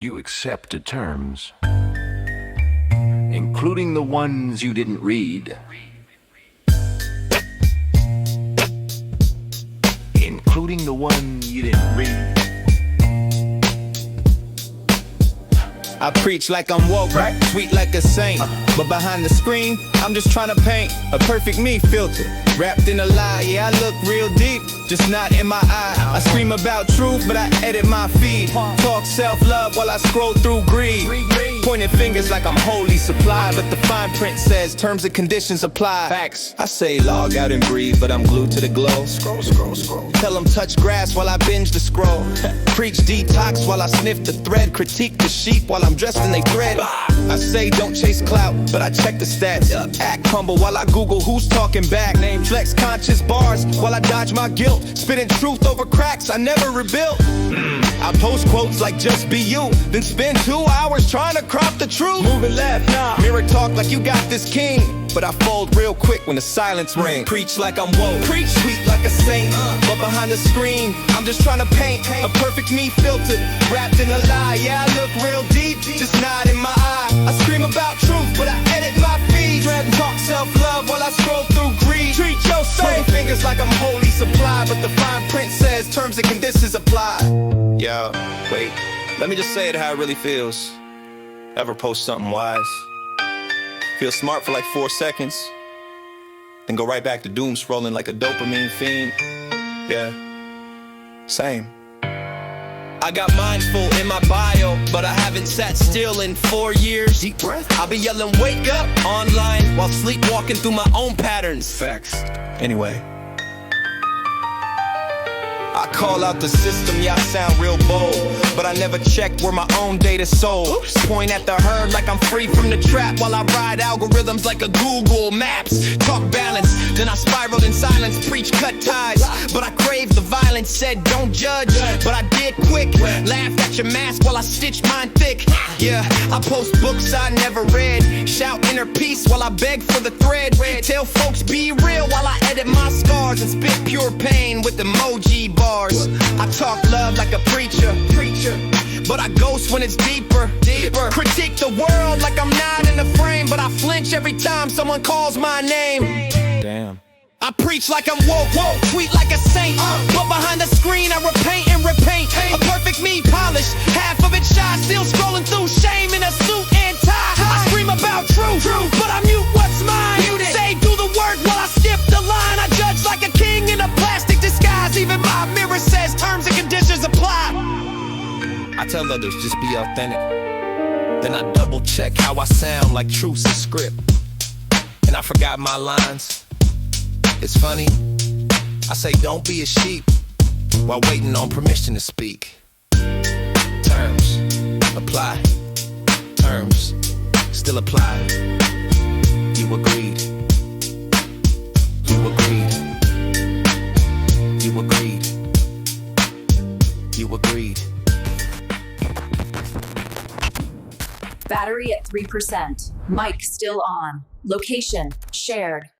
You accepted terms, including the ones you didn't read. Including the one you didn't read. I preach like I'm woke, right? Sweet like a saint. But behind the screen, I'm just trying to paint a perfect me filter. Wrapped in a lie, yeah, I look real deep, just not in my eye. I scream about truth, but I edit my feed. Talk self-love while I scroll through greed. Pointing fingers like I'm wholly supplied, but the fine print says terms and conditions apply. Facts. I say log out and breathe, but I'm glued to the glow. Scroll, scroll, scroll. Tell them touch grass while I binge the scroll. Preach detox while I sniff the thread. Critique the sheep while I'm dressed in they thread. I say don't chase clout, but I check the stats. Act humble while I Google who's talking back. Name flex conscious bars while I dodge my guilt. Spitting truth over cracks I never rebuilt. I post quotes like just be you, then spend 2 hours trying to crop the truth. Moving left, nah. Mirror talk like you got this king, but I fold real quick when the silence rings. Preach like I'm woke, preach sweet like a saint. But behind the screen, I'm just trying to paint a perfect me filtered, wrapped in a lie. Yeah, I look real deep, just not in my eye. I scream about truth, but I edit my feed. Talk self-love while I scroll through greed. Treat yourself. Pointing fingers like I'm wholly supplied, but the fine print says terms and conditions apply. Yo, wait, let me just say it how it really feels. Ever post something wise, feel smart for like 4 seconds, then go right back to doom scrolling like a dopamine fiend. Yeah, same. I got mindful in my bio, but I haven't sat still in 4 years. Deep breath. I'll be yelling wake up online while sleepwalking through my own patterns. Facts. Anyway, I call out the system, yeah, I sound real bold, but I never checked where my own data's sold. Point at the herd like I'm free from the trap while I ride algorithms like a Google Maps. Talk balance, then I spiraled in silence, preach cut ties, but I crave the violence. Said don't judge, but I did quick. Laughed at your mask while I stitched mine thick. Yeah, I post books I never read, shout inner peace while I beg for the thread. Tell folks be real while I edit my scars and spit pure pain with emoji bars. I talk love like a preacher, but I ghost when it's deeper. Critique the world like I'm not in the frame, but I flinch every time someone calls my name. Damn. I preach like I'm woke, sweet like a saint, but behind the screen I repaint and repaint. A perfect me polished, half of it shy, still scrolling through shame in a suit and tie. I scream about truth, but I mute what's mine. Say do the word while I skip the line. I judge like a king in a plastic disguise. Even my mirror says terms and conditions apply. I tell others just be authentic, then I double check how I sound like truth's a script. And I forgot my lines. It's funny, I say don't be a sheep while waiting on permission to speak. Terms apply, terms still apply. You agreed, you agreed, you agreed, you agreed. Battery at 3%. Mic still on. Location shared.